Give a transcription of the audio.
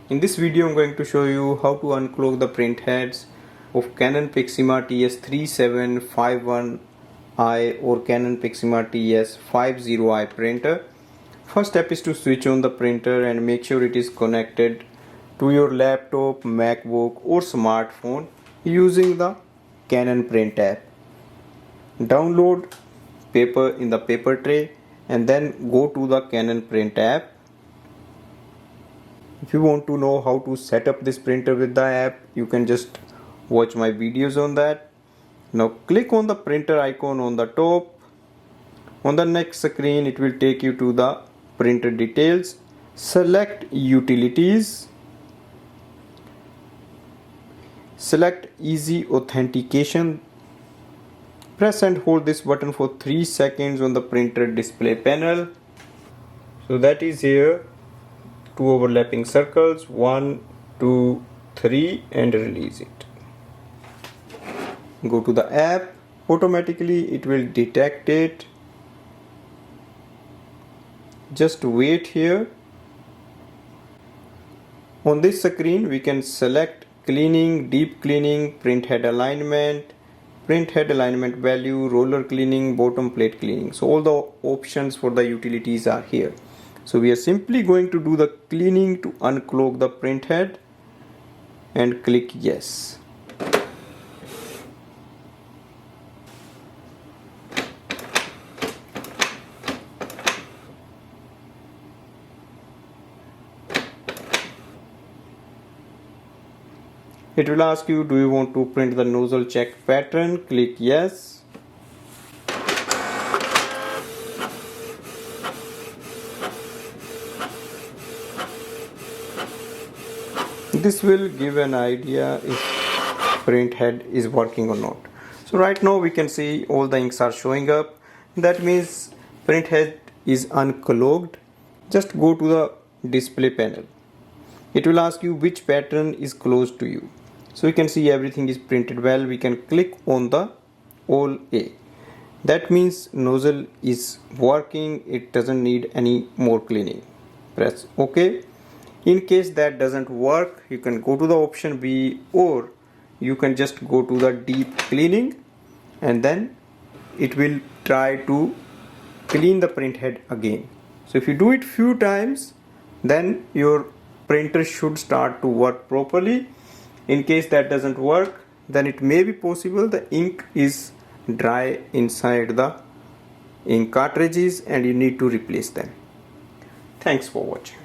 In this video I'm going to show you how to unclog the print heads of Canon PIXMA TS3751i or Canon PIXMA TS3750i printer. First step is to switch on the printer and make sure it is connected to your laptop, MacBook or smartphone using the Canon Print app. Download paper in the paper tray and then go to the Canon Print app. If you want to know how to set up this printer with the app, you can just watch my videos on that. Now click on the printer icon on the top. On the next screen it will take you to the printer details. Select utilities. Select easy authentication. Press and hold this button for 3 seconds on the printer display panel. So that is here. 2 overlapping circles, 1, 2, 3, and release it. Go to the app. Automatically it will detect it. Just wait here. On this screen we can select cleaning, deep cleaning, print head alignment, print head alignment value, roller cleaning, bottom plate cleaning. So all the options for the utilities are here. So we are simply going to do the cleaning to unclog the print head and click yes. It will ask you, do you want to print the nozzle check pattern? Click yes. This will give an idea if print head is working or not. So right now we can see all the inks are showing up. That means print head is unclogged. Just go to the display panel. It will ask you which pattern is close to you. So you can see everything is printed well. We can click on the all A. That means nozzle is working. It doesn't need any more cleaning. Press OK. In case that doesn't work, you can go to the option B, or you can just go to the deep cleaning and then it will try to clean the print head again. So if you do it few times, then your printer should start to work properly. In case that doesn't work, then it may be possible the ink is dry inside the ink cartridges and you need to replace them. Thanks for watching.